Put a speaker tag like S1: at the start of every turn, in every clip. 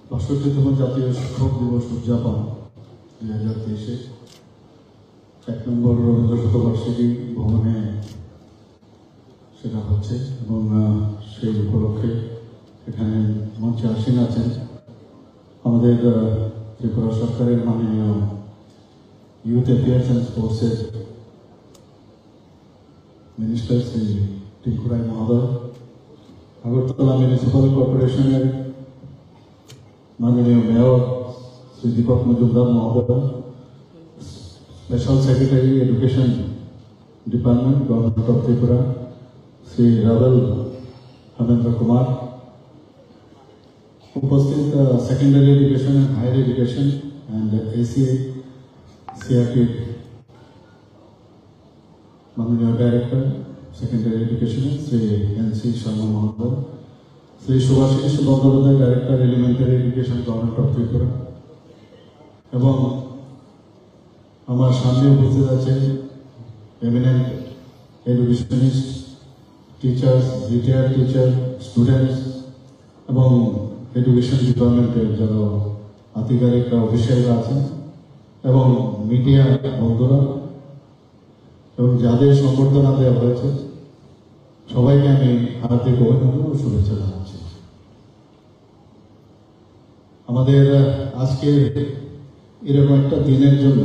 S1: ৬৫তম জাতীয় শিক্ষক দিবস উদযাপন ২০২৩ ১ নম্বর রবীন্দ্র শতবার্ষিকী ভবনে সেটা হচ্ছে এবং সেই উপলক্ষে এখানে মঞ্চে আসীন আছেন আমাদের ত্রিপুরা সরকারের মাননীয় ইউথ অ্যাফেয়ার্স অ্যান্ড স্পোর্টসের মিনিস্টার শ্রী টিঙ্কু রায় মহোদয়, আগরতলা মিউনিসিপ্যাল কর্পোরেশনের মাননীয় মেয়র শ্রী দীপক মজুমদার মহোদয়, special secretary education department government of Tripura Shri রাবেল হেমেন্দ্র কুমার, উপস্থিত secondary education and higher education and CRP মাননীয় director secondary education Shri NC Sharma মহোদয়, Shri Subhasis Bandyopadhyay director elementary education government of Tripura, এবং আমার সামনে উপস্থিত আছেন eminent educationist, teachers, retired teacher, students এবং এডুকেশন ডিপার্টমেন্টের যারা আধিকারিকরা অফিসিয়ালরা আছেন এবং মিডিয়া বন্ধুরা এবং যাদের সম্বর্ধনা দেওয়া হয়েছে সবাইকে আমি হার্দিক অভিনন্দন ও শুভেচ্ছা জানাচ্ছি। আমাদের আজকে এরকম একটা দিনের জন্য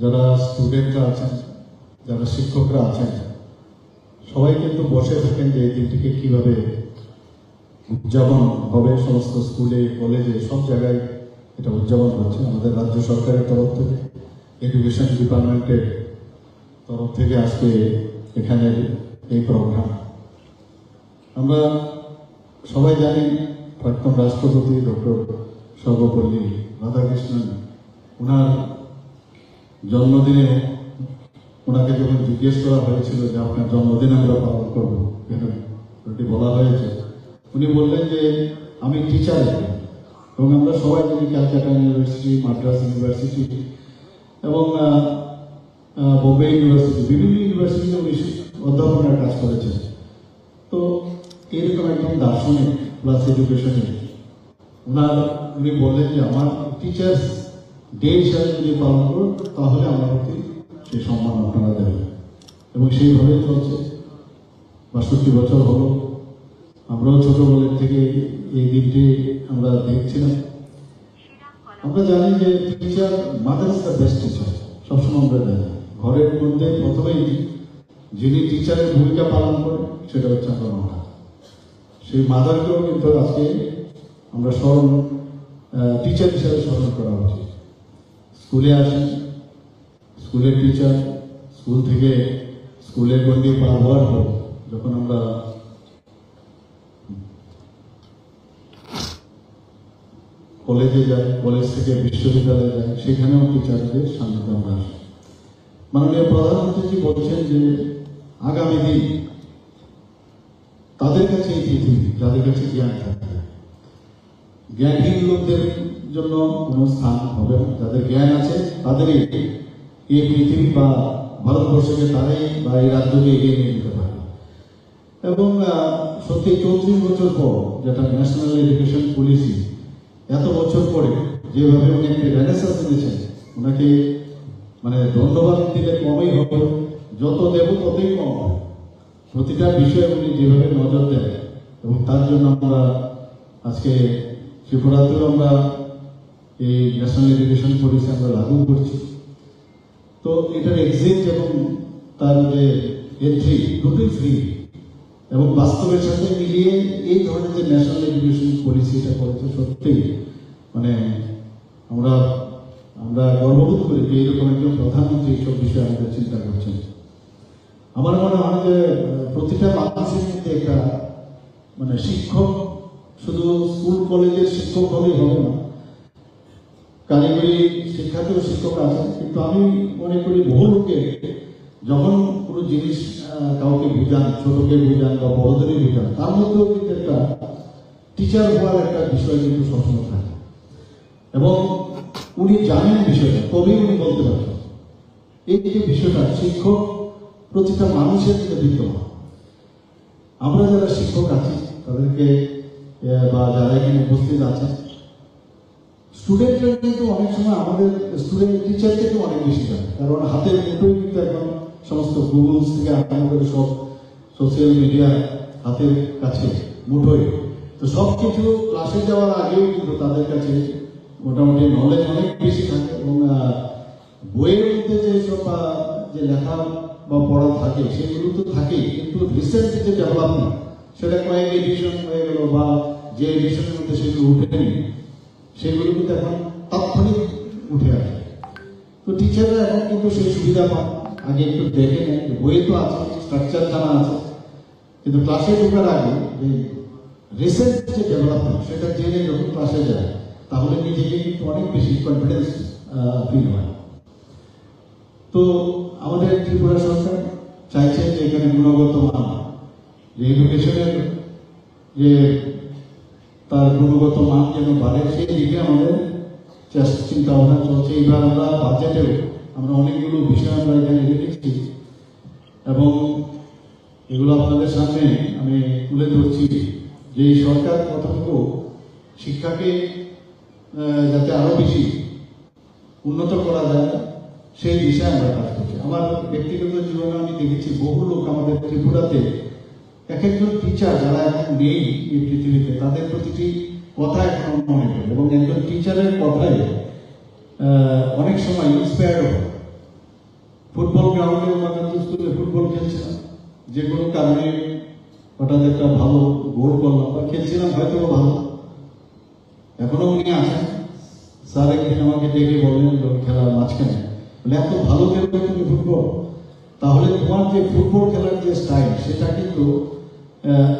S1: যারা স্টুডেন্টরা আছেন, যারা শিক্ষকরা আছেন, সবাই কিন্তু বসে থাকেন যে এই দিনটিকে কীভাবে উদযাপন হবে। সমস্ত স্কুলে, কলেজে, সব জায়গায় এটা উদযাপন হচ্ছে। আমাদের রাজ্য সরকারের তরফ থেকে, এডুকেশন ডিপার্টমেন্টের তরফ থেকে আজকে এখানে এই প্রোগ্রাম। আমরা সবাই জানি প্রাক্তন রাষ্ট্রপতি ডক্টর সর্বপল্লী রাধাকৃষ্ণন, ওনার জন্মদিনে ওনাকে যখন জিজ্ঞেস করা হয়েছিল যে আপনার জন্মদিন আমরা পালন করবো কেন, ওটি বলা হয়েছে, উনি বললেন যে আমি টিচার এবং আমরা সবাই জানি ক্যালকাটা ইউনিভার্সিটি, মাদ্রাস ইউনিভার্সিটি এবং বোম্বে ইউনিভার্সিটি, বিভিন্ন ইউনিভার্সিটিতে উনি অধ্যাপনার কাজ করেছেন। তো এরকম একদম দার্শনিক প্লাস এডুকেশনের উনি বললেন যে আমার টিচার্স ডে হিসাবে যদি পালন করুন তাহলে আমার প্রতি সেই সম্মান আপনারা দেবেন, এবং সেইভাবেই চলছে। ৬২ বছর হলো, আমরাও ছোটবেলার থেকে এই দিনটি আমরা দেখছিলাম। আমরা জানি যে teacher, mother is the best teacher, সবসময় আমরা জানি। ঘরের মধ্যে প্রথমেই যিনি টিচারের ভূমিকা পালন করেন সেটা হচ্ছে আমার মাতা। সেই মাদারকেও কিন্তু আজকে আমরা স্মরণ, টিচার হিসাবে স্মরণ করা উচিত। স্কুলে আসেন, স্কুলের টিচার, স্কুল থেকে স্কুলের গণ্ডি পার হওয়ার পর যখন আমরা কলেজে যাই, কলেজ থেকে বিশ্ববিদ্যালয়ে যাই, সেখানেও টিচারদের সান্নিধ্য আমরা আসি। মাননীয় প্রধানমন্ত্রীজি বলছেন যে আগামী দিন তাদের কাছে এই পৃথিবী, যাদের কাছে জ্ঞান থাকবে, জ্ঞানহীন লোকদের জন্য কোনো স্থান হবে না। যাদের জ্ঞান আছে তাদেরই এই পৃথিবী বা ভারতবর্ষকে তারাই বা এই রাজ্যকে এগিয়ে নিয়ে যেতে পারে। এবং সত্যি ৩৪ বছর পর যেটা ন্যাশনাল এডুকেশন পলিসি, এত বছর পরে যেভাবে উনি একটি রেনেসান্স এনেছেন, ওনাকে মানে ধন্যবাদ দিলে কমই হবে, যত দেব ততই কম হবে। প্রতিটা বিষয়ে উনি যেভাবে নজর দেন, এবং তার জন্য আমরা আজকে ত্রিপুরাতেও আমরা এই ন্যাশনাল এডুকেশন পলিসি আমরা লাগু করছি। তো এটার এক্সিট এবং তার যে এন্ট্রি দুটোই ফ্রি, এবং বাস্তবের সাথে মিলিয়ে এই ধরনের যে ন্যাশনাল এডুকেশন পলিসি এটা করেছে, সত্যি মানে আমরা গর্ববোধ করি যে এইরকম একজন প্রধানমন্ত্রী এইসব বিষয়ে আমাদের চিন্তা করছেন। আমার মনে হয় যে প্রতিটা মানুষের মধ্যে একটা মানে শিক্ষক শুধু স্কুল কলেজের শিক্ষক হলেই হবে না, কারিগরি শিক্ষাতেও শিক্ষক আছেন। কিন্তু আমি মনে করি বহু লোকে যখন কোনো জিনিস কাউকে বুঝান, ছোটকে বুঝান বা বড়দেরই বুঝান, তার মধ্যেও কিন্তু একটা টিচার হওয়ার একটা বিষয় কিন্তু সবসময় থাকে, এবং উনি জানেন বিষয়টা, তবেই উনি বলতে পারেন। এই যে বিষয়টা শিক্ষক প্রতিটা মানুষের মধ্যে বিদ্যমান। আমরা যারা শিক্ষক আছি তাদেরকে বা যারা এখানে উপস্থিত আছেন, স্টুডেন্টরা কিন্তু অনেক সময় আমাদের স্টুডেন্ট টিচার থেকে অনেক বেশি জানে, কারণ হাতের মুঠোই কিন্তু এখন সমস্ত গুগলস থেকে আরম্ভ করে সব সোশ্যাল মিডিয়া হাতের কাছে মুঠোই। তো সব কিছু ক্লাসে যাওয়ার আগেও কিন্তু তাদের কাছে মোটামুটি নলেজ অনেক বেশি থাকে, এবং বইয়ের মধ্যে যে সব যে লেখা বা পড়া থাকে সেগুলো তো থাকেই, কিন্তু রিসেন্ট যে ডেভেলপমেন্ট সেটা কয়েক এডিশন হয়ে গেল বা যে এডিশনের মধ্যে সেগুলো উঠেনি সেগুলো কিন্তু এখন তাৎক্ষণিক উঠে আসে। তো টিচাররা এখন কিন্তু সেই সুবিধা পান, আগে একটু দেখে নেন, বইয়ে তো আছে, স্ট্রাকচার জানা আছে, কিন্তু ক্লাসে ঢোকার আগে যে রিসেন্ট যে ডেভেলপমেন্ট সেটা জেনে যখন ক্লাসে যায় তাহলে নিজেকে কিন্তু অনেক বেশি কনফিডেন্স ফিল হয়। তো আমাদের ত্রিপুরা সরকার চাইছে যে এখানে গুণগত মান, যে এডুকেশনের যে তার গুণগত মান যেন বাড়ে সেই দিকে আমাদের চিন্তা ভাবনা চলছে। এইবার আমরা বাজেটেও আমরা অনেকগুলো বিষয় আমরা এখানে রেখেছি এবং এগুলো আপনাদের সামনে আমি তুলে ধরছি, যে এই সরকার কতটুকু শিক্ষাকে যাতে আরো বেশি উন্নত করা যায় সেই বিষয়ে আমরা কাজ করছি। আমার ব্যক্তিগত জীবনে আমি দেখেছি বহু লোক আমাদের ত্রিপুরাতে এক একজন টিচার যারা এখন নেই এই পৃথিবীতে, তাদের প্রতিটি কথা এখন মনে পড়ে, এবং একজন টিচারের কথাই অনেক সময় ইন্সপায়ার্ড হয়। ফুটবল গ্রাউন্ডে আমাদের স্কুলে ফুটবল খেলছিলাম, যে কোনো কারণে হঠাৎ একটা ভালো গোল করলাম বা খেলছিলাম হয়তো ভালো, এখনো উনি আছেন। স্যার একদিন আমাকে ডেকে বললেন খেলার মাঝখানে, বলে এত ভালো খেলবে তুমি ফুটবল, তাহলে তোমার যে ফুটবল খেলার যে স্টাইল সেটা কিন্তু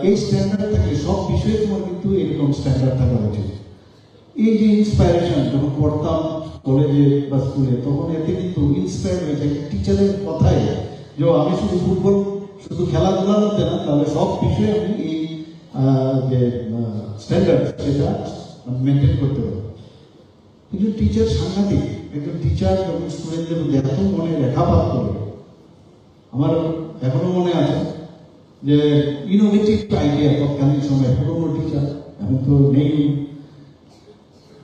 S1: এই স্ট্যান্ডার্ড থাকলে সব বিষয়ে তোমার কিন্তু এরকম স্ট্যান্ডার্ড থাকা উচিত। এই যে ইন্সপায়ারেশন যখন পড়তাম কলেজে বা স্কুলে, তখন এতে কিন্তু ইন্সপায়ার হয়ে যায় টিচারের কথায়, যে আমি শুধু ফুটবল শুধু খেলাধুলার মধ্যে না, তাহলে সব বিষয়ে আমি এই যে স্ট্যান্ডার্ড সেটা মেনটেন করতে পারবো। কিন্তু টিচার সাংঘাতিক, একজন টিচার যখন স্টুডেন্টদের মধ্যে এত মনে রেখাপাত করে, আমার এখনো মনে আছে যে ইনোভেটিভ আইডিয়া তৎকালীন সময় পুরোনো টিচার, এখন তো নেই,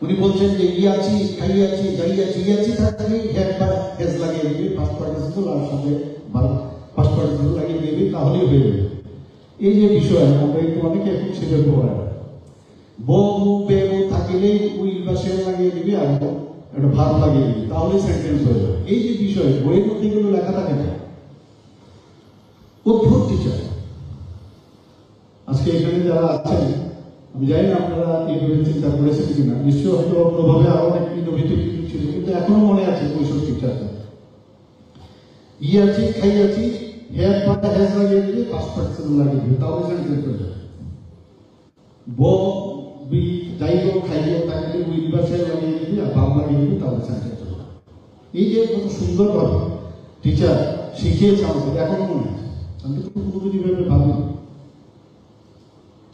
S1: উনি বলছেন যে ইয়াছি খাইয়াছি যাইয়াছি ইয়াছি থাকলে একবার হেজ লাগিয়ে দেবে, ফার্স্ট পার্টিসিপল আর সাথে ফার্স্ট পার্টিসিপল লাগিয়ে দেবে, তাহলেই হয়ে যাবে। এই যে বিষয় আমরা একটু অনেকে এখন সেটা পড়ায়, বউ বেউ থাকিলে উইল বা সেল লাগিয়ে দিবি আর একটা ভাত লাগিয়ে দিবি, তাহলে সেন্টেন্স হয়ে যাবে। এই যে বিষয় বইয়ের মধ্যে এগুলো লেখা থাকে না, অদ্ভুত টিচার। আজকে এখানে যারা আছেন আমি জানি না আপনারা এইভাবে চিন্তা করেছেন কিনা, নিশ্চয় হয়তো অন্যভাবে আরো অনেক ইনোভেটিভ কিছু ছিল, কিন্তু এখনো মনে আছে ওইসব টিচারটা। ইয়াছি খাইয়াছি হেয়ার পাতা হেজ লাগিয়ে দিবি, ফার্স্ট পার্টিসিপল লাগিয়ে দিবি, তাহলে সেন্টেন্স হয়ে যাবে। বউ বি যাইব খাইব তাকে উইল বা সেল লাগিয়ে দিবি আর ভাব লাগিয়ে দিবি, তাহলে সেন্টেন্স হয়ে যাবে। এই যে কত সুন্দরভাবে টিচার শিখিয়েছে আমাদের, এখন মনে আছে। আমি তো পুরোপুরি ভাবে ভাবি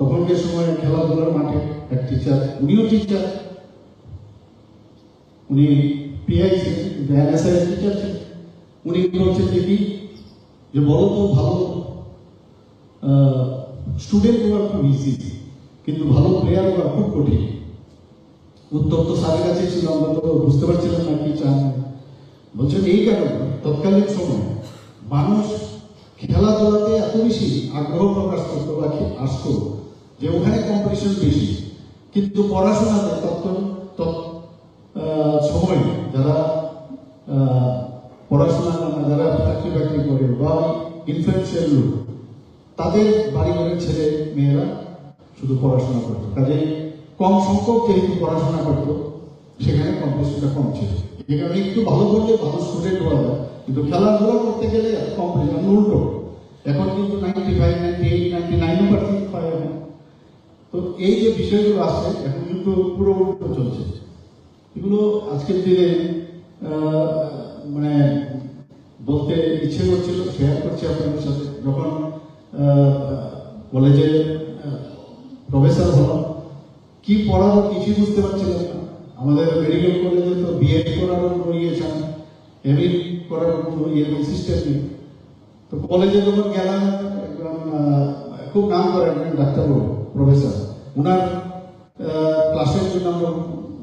S1: তখনকার সময় খেলাধুলার মাঠে এক টিচার, উনিও টিচার, উনি পিআই ছিলেন, এনএসআই টিচার ছিলেন। উনি বলছেন দেখি যে বলো তো ভালো স্টুডেন্ট হওয়া খুব ইজি, কিন্তু ভালো প্লেয়ার হওয়া খুব কঠিন। উত্তর তো স্যারের কাছে ছিল, আমরা তো বুঝতে পারছিলাম না কি চান। বলছেন এই কারণে তৎকালীন সময় মানুষ খেলাধুলাতে এত বেশি আগ্রহ প্রকাশ করতো বা আসতো যে ওখানে কম্পিটিশন বেশি, কিন্তু পড়াশোনাতে সময় যারা পড়াশোনা যারা চাকরি বাকরি করে বা ইনফ্লুয়েন্সিয়াল লোক, তাদের বাড়ি ঘরের ছেলে মেয়েরা শুধু পড়াশোনা করতো, কাজে কম সংখ্যক যেহেতু পড়াশোনা করতো সেখানে কম্পিটিশনটা কম ছিল। এই কারণে একটু ভালো করলে ভালো স্টুডেন্ট হওয়া যায়, কিন্তু খেলাধুলা করতে গেলে কম্পিটিশন উল্টো। এখন কিন্তু 95, 98, 99% পায় এখন। তো এই যে বিষয়গুলো আছে এখন কিন্তু পুরো উল্টো চলছে। এগুলো আজকের দিনে মানে বলতে ইচ্ছে করছিল, শেয়ার করছি আপনাদের সাথে। যখন কলেজে প্রফেসর হলাম, কি পড়াবো কিছুই বুঝতে পারছিলাম না। আমাদের মেডিকেল কলেজে তো বিএড করারও ইয়েছেন, এমএ করার কোনো এরকম সিস্টেম নেই। তো কলেজে যখন গেলাম, একজন খুব নাম করেন ডাক্তারবাবু প্রফেসর, ওনার ক্লাসের জন্য আমরা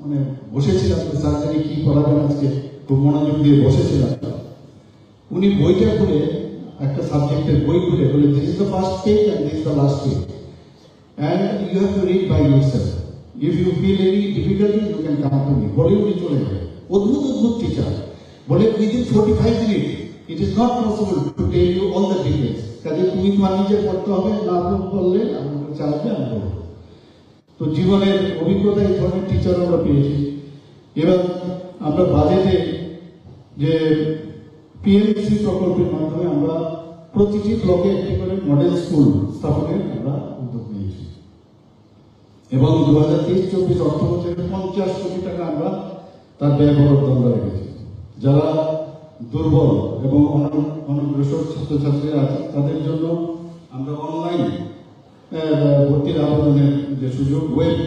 S1: মানে বসেছিলাম, স্যার জানি কি পড়াবেন আজকে, খুব মনোযোগ দিয়ে বসেছিলাম। উনি বইটা খুলে, একটা সাবজেক্টের বই খুলে বলে, this is the first page and this is the last page and you have to read by yourself, if you feel any difficulty you can come to me. বলে উনি চলে যায়। অদ্ভুত অদ্ভুত টিচার, বলে within 45 minute it is not possible to tell you all the details. কাজে তুমি তোমার নিজে পড়তে হবে, না বললে আমাকে চালাবে, আমি বলবো। তো জীবনের অভিজ্ঞতা এই ধরনের টিচার আমরা পেয়েছি। এবার আমরা বাজেটে যে পিএমসি প্রকল্পের মাধ্যমে আমরা প্রতিটি ব্লকে একটি করে মডেল স্কুল স্থাপনের আমরা উদ্যোগ নিয়েছি এবং 2023-24 অর্থ বছরে 50 কোটি টাকা আমরা তার ব্যয় বরাদ্দ আমরা রেখেছি। যারা দুর্বল এবং অনগ্রসর ছাত্রছাত্রীরা আছে তাদের জন্য আমরা অনলাইন ভর্তির আবেদনের যে সুযোগ, ওয়েব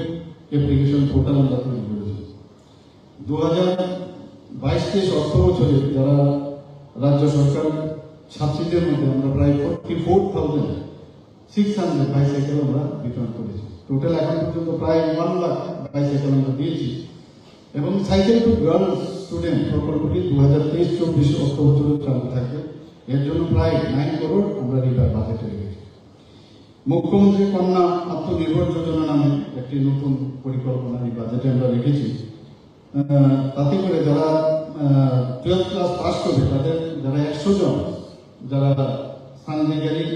S1: অ্যাপ্লিকেশন পোর্টাল আমরা তৈরি করেছি। 2022-23 অর্থ বছরে যারা রাজ্য সরকার ছাত্রীদের মধ্যে আমরা প্রায় 44,600 বাইসাইকেল আমরা বিতরণ করেছি। টোটাল এখন পর্যন্ত প্রায় 1 লাখ বাইসাইকেল আমরা দিয়েছি এবং সাইকেল টু গার্লস স্টুডেন্ট প্রকল্পটি 2023-24 অর্থ বছরে চালু থাকবে। এর জন্য প্রায় 9 করোড় আমরা রিভার বাজেটে রেখেছি। মুখ্যমন্ত্রী কন্যা আত্মনির্ভর যোজনা নামে একটি নতুন পরিকল্পনা এই বাজেটে আমরা রেখেছি। তাতে করে যারা 12th ক্লাস পাস করবে তাদের যারা 100 জন যারা সাইন্টিফিক্যালি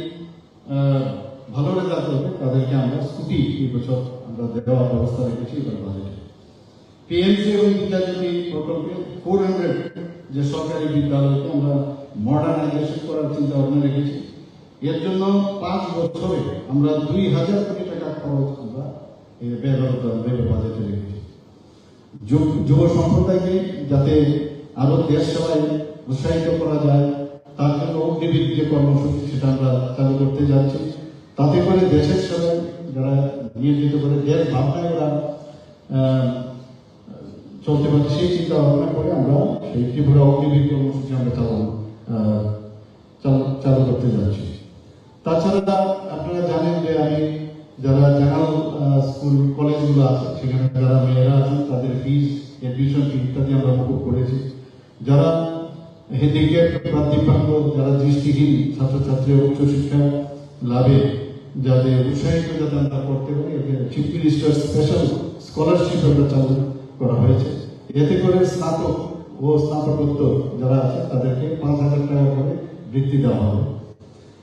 S1: ভালো রেজাল্ট করবে তাদেরকে আমরা স্কুটি এই বছর আমরা দেওয়ার ব্যবস্থা রেখেছি এবার বাজেটে। পিএমসি এবং বিদ্যাজ্যোতি প্রকল্পে 400 যে সরকারি বিদ্যালয়কে আমরা মডার্নাইজেশন করার চিন্তা ভাবনা রেখেছি। এর জন্য 5 বছরে আমরা 2000 কোটি টাকা খরচ আমরা ব্যয় বাজেটে রেখেছি। যুব সম্প্রদায়কে যাতে আরো দেশ সেবায় উৎসাহিত করা যায় তার জন্য অগ্নিবীর যে কর্মসূচি সেটা আমরা চালু করতে যাচ্ছি। তাতে করে দেশের সেবায় যারা নিয়োজিত করে দেশ ভাবনায় ওরা চলতে পারে সেই চিন্তা ভাবনা করে আমরা সেই ত্রিপুরা অগ্নিবীর কর্মসূচি আমরা চালু করতে যাচ্ছি। তাছাড়া আপনারা জানেন যে আমি যারা জেনারেল স্কুল কলেজগুলো আছে সেখানে যারা মেয়েরা আছেন তাদের ফিস, এডমিশন ফি ইত্যাদি আমরা মুকুব করেছি। যারা হ্যান্ডিক্যাপ বা দিব্যাঙ্গ, যারা দৃষ্টিহীন ছাত্রছাত্রী উচ্চশিক্ষা লাভে যাদের উৎসাহিত যাতে আমরা করতে পারি, এতে চিফ মিনিস্টার স্পেশাল স্কলারশিপ আমরা চালু করা হয়েছে। এতে করে স্নাতক ও স্নাতকোত্তর যারা আছে তাদেরকে 5,000 টাকা করে বৃত্তি দেওয়া হবে।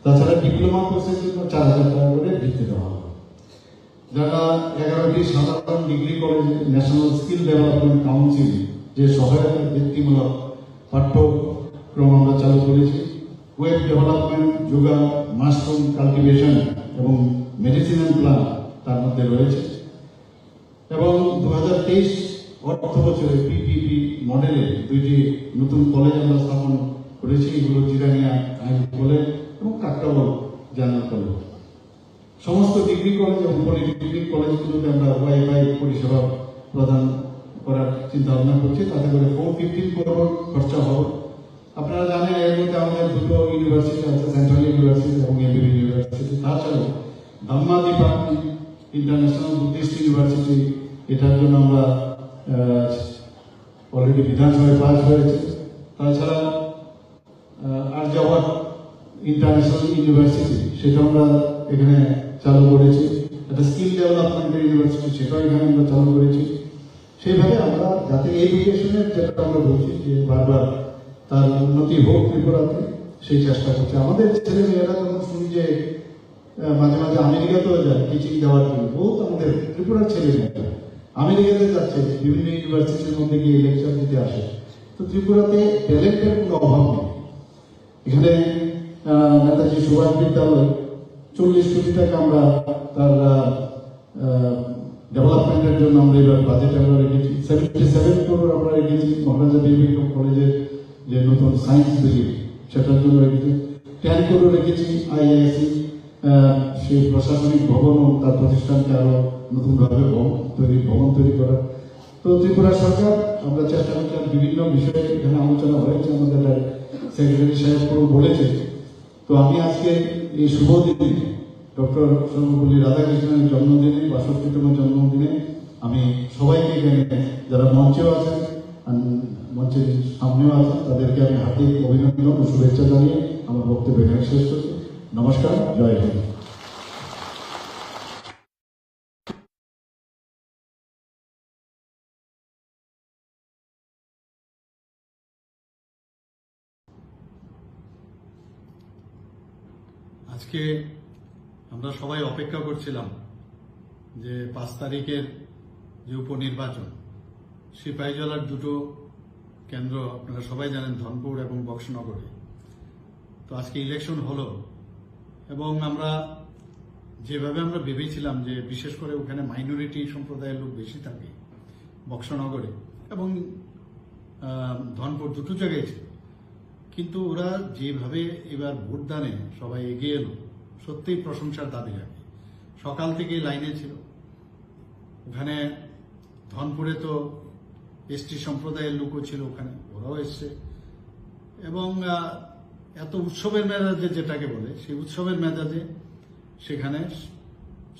S1: তাছাড়া ডিপ্লোমা কোর্সের জন্য 4,000 টাকা করে বৃত্তি দেওয়া হবে। যারা 11টি সাধারণ degree college national skill development council যে সহায়তা বৃত্তিমূলক পাঠ্যক্রম আমরা চালু করেছি। Web development, yoga, mushroom cultivation এবং মেডিসিনাল প্ল্যান্ট তার মধ্যে রয়েছে। এবং 2023 অর্থ বছরে পিপিপি মডেলে 2টি নতুন কলেজ আমরা স্থাপন করেছি। এগুলো জিরানিয়া আইন কলেজ এবং কাকরাবল জেনারেল কলেজ। সমস্ত ডিগ্রি কলেজ এবং পলিটেকনিক কলেজগুলোতে আমরা ওয়াইফাই পরিষেবা প্রদান করার চিন্তা ভাবনা করছি। তাতে করে 415 করোড় খরচা হবে। আপনারা জানেন এর মধ্যে আমাদের 2টো ইউনিভার্সিটি আছে, সেন্ট্রাল ইউনিভার্সিটি এবং এবিবি ইউনিভার্সিটি। তাছাড়াও ধাম্মাদিপা ইন্টারন্যাশনাল বুদ্ধিস্ট ইউনিভার্সিটি, এটার জন্য আমরা অলরেডি বিধানসভায় পাস হয়েছে। তাছাড়া আর্যাবট ইন্টারন্যাশনাল ইউনিভার্সিটি, সেটা আমরা এখানে চালু করেছি। একটা স্কিল ডেভেলপমেন্টের ইউনিভার্সিটি, সেটাও এখানে আমরা চালু করেছি। সেইভাবে আমরা যাতে এডুকেশনের যেটা আমরা বলছি যে বারবার তার উন্নতি হোক ত্রিপুরাতে, সেই চেষ্টা করছে। আমাদের ছেলে মেয়েরা যখন শুনি যে মাঝে মাঝে আমেরিকাতেও যায় টিচিং দেওয়ার জন্য, বহুত আমাদের ত্রিপুরার ছেলে মেয়েরা আমেরিকাতে যাচ্ছে, বিভিন্ন ইউনিভার্সিটির মধ্যে গিয়ে লেকচার দিতে আসে। তো ত্রিপুরাতে ট্যালেন্টের কোনো অভাব নেই। এখানে নেতাজি সুভাষ বিদ্যালয় 40 কোটি টাকা আমরা তার ডেভেলপমেন্টের জন্য আমরা এবার বাজেট আমরা রেখেছি। 77 করোড় আমরা রেখেছি। মহারাজা বীরবিক্রম কলেজের যে নতুন সায়েন্স বিল্ডিং সেটার জন্য রেখেছি। 10 করোড় রেখেছি আইআইএসি সেই প্রশাসনিক ভবন ও তার প্রতিষ্ঠানকে আরো নতুনভাবে ভবন তৈরি করা। তো ত্রিপুরা সরকার আমরা চেষ্টা করছি বিভিন্ন বিষয়ে এখানে আলোচনা হয়েছে, আমাদের সেক্রেটারি সাহেব বলেছে। তো আমি আজকে এই শুভ দিনে ডক্টর সর্বপল্লী রাধাকৃষ্ণনের জন্মদিনে ৬২তম জন্মদিনে আমি সবাইকে এখানে যারা মঞ্চেও আছেন মঞ্চের সামনেও আছেন তাদেরকে আমি হার্দিক অভিনন্দন ও শুভেচ্ছা জানিয়ে আমার বক্তব্য এখানে শেষ করছি। নমস্কার, জয় হিন্দ।
S2: আজকে আমরা সবাই অপেক্ষা করছিলাম যে 5 তারিখের যে উপনির্বাচন, সিপাহীজলার দুটো কেন্দ্র আপনারা সবাই জানেন, ধনপুর এবং বক্সনগরে। তো আজকে ইলেকশন হলো এবং আমরা যেভাবে আমরা ভেবেছিলাম যে বিশেষ করে ওখানে মাইনরিটি সম্প্রদায়ের লোক বেশি থাকে বক্সনগরে এবং ধনপুর দুটো জায়গায় ছিল, কিন্তু ওরা যেভাবে এবার ভোটদানে সবাই এগিয়ে এলো সত্যিই প্রশংসার দাবি রাখে। সকাল থেকে লাইনে ছিল। ওখানে ধনপুরে তো এসটি সম্প্রদায়ের লোকও ছিল, ওখানে ওরাও এসছে এবং এত উৎসবের মেজাজে যেটাকে বলে সেই উৎসবের মেজাজে সেখানে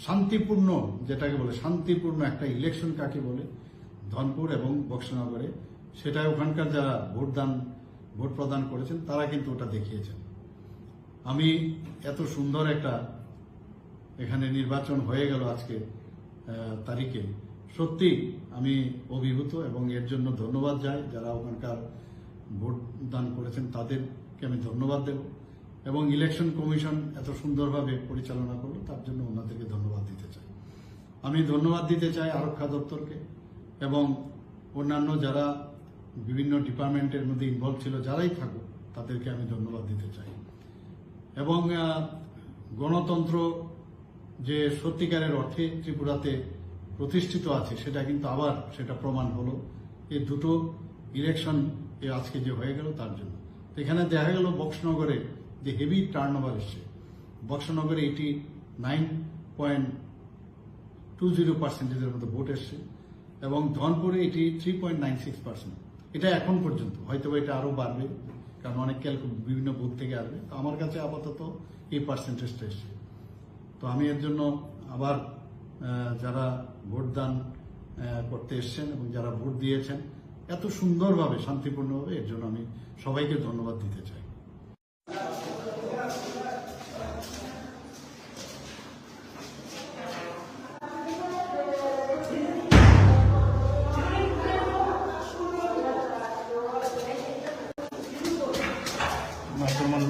S2: শান্তিপূর্ণ যেটাকে বলে শান্তিপূর্ণ একটা ইলেকশন কাকে বলে ধনপুর এবং বক্সনগরে, সেটা ওখানকার যারা ভোট প্রদান করেছেন তারা কিন্তু ওটা দেখিয়েছেন। আমি এত সুন্দর একটা এখানে নির্বাচন হয়ে গেল আজকে তারিখে, সত্যি আমি অভিভূত এবং এর জন্য ধন্যবাদ যাই যারা ওখানকার ভোট দান করেছেন তাদেরকে আমি ধন্যবাদ দেব এবং ইলেকশন কমিশন এত সুন্দরভাবে পরিচালনা করলো তার জন্য ওনাদেরকে ধন্যবাদ দিতে চাই। আমি ধন্যবাদ দিতে চাই আরক্ষা দপ্তরকে এবং অন্যান্য যারা বিভিন্ন ডিপার্টমেন্টের মধ্যে ইনভলভ ছিল, যারাই থাকুক তাদেরকে আমি ধন্যবাদ দিতে চাই। এবং গণতন্ত্র যে সত্যিকারের অর্থে ত্রিপুরাতে প্রতিষ্ঠিত আছে সেটা কিন্তু আবার সেটা প্রমাণ হলো এই দুটো ইলেকশন আজকে যে হয়ে গেল তার জন্য। এখানে দেখা গেল বক্সনগরে যে হেভি টার্নওভার এসছে, বক্সনগরে 89.20% মতো ভোট এসছে এবং ধনপুরে 3.96%। এটা এখন পর্যন্ত, হয়তো এটা আরো বাড়বে কারণ অনেক বিভিন্ন বুথ থেকে আসবে। তো আমার কাছে আপাতত এই পার্সেন্টেজটা এসছে। তো আমি এর জন্য আবার যারা ভোটদান করতে এসছেন এবং যারা ভোট দিয়েছেন এত সুন্দরভাবে শান্তিপূর্ণভাবে, এর জন্য আমি সবাইকে ধন্যবাদ দিতে চাই।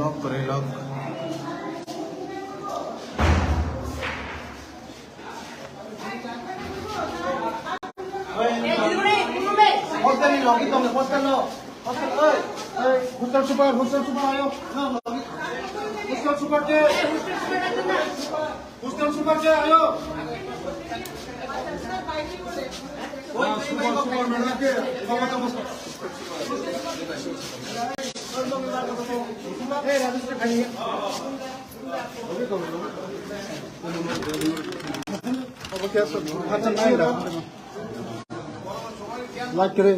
S3: লক করে লক লাইক করে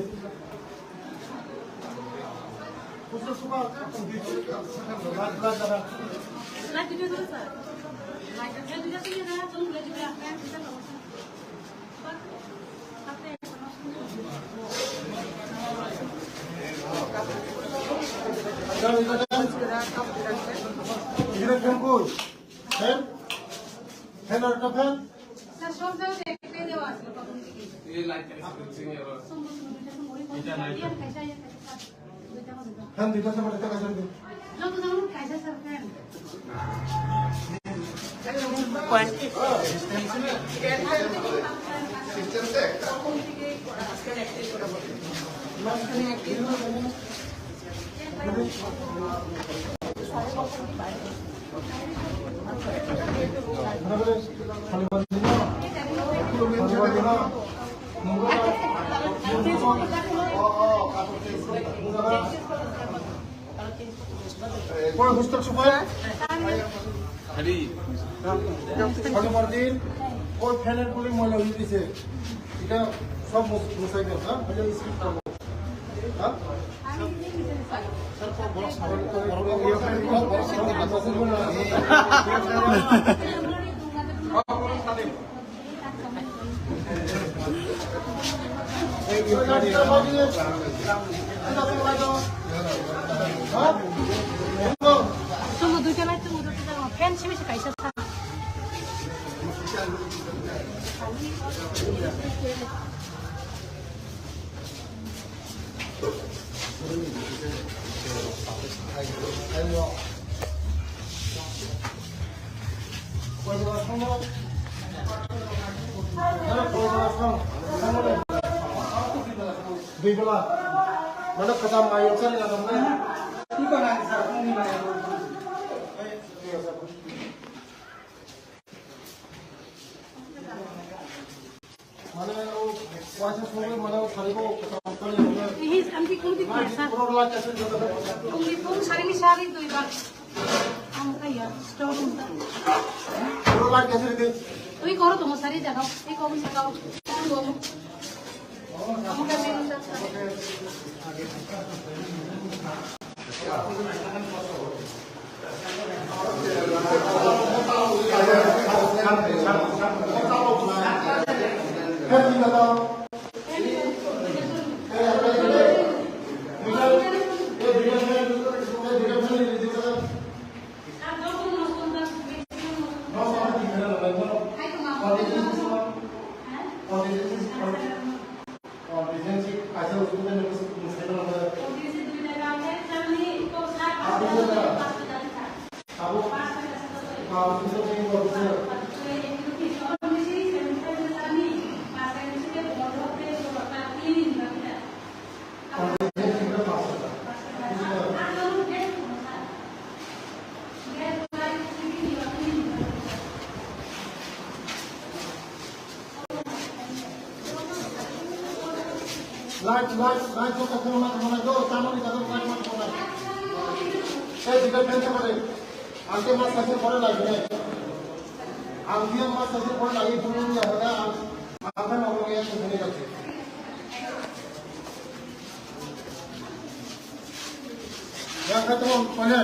S3: ওই ফ্যানের পুলি ময়লা হয়ে দিছে, এটা সব মুছাই দেব। হ্যাঁ
S4: Tunggu duitnya lagi tunggu pen sih bisa kaisa.
S3: Bibla, mana kata mayu saya nggak tahu. Itu nanti saya pun mayu. Mana itu wajah semua mana kalibu kata kali mana.
S4: Ini anti kung di kuasa.
S3: Puro lah kasih juga.
S4: Kung di pun sari tuh ibar. Ang kaya store mo.
S3: Puro lah kasih itu.
S4: Uy, koro tuh sari jaga. Ikaw bisa kau. Kamu kami minta. Light जो customer मत होना जो चावल की कदम light मत होना ये दिक्कत कैसे करे आगे मत कैसे पड़े लाइट में आगे मत कैसे पड़े लाइट पूरी नहीं होगा आगे में हो गया तो नहीं करते या खत्म पहले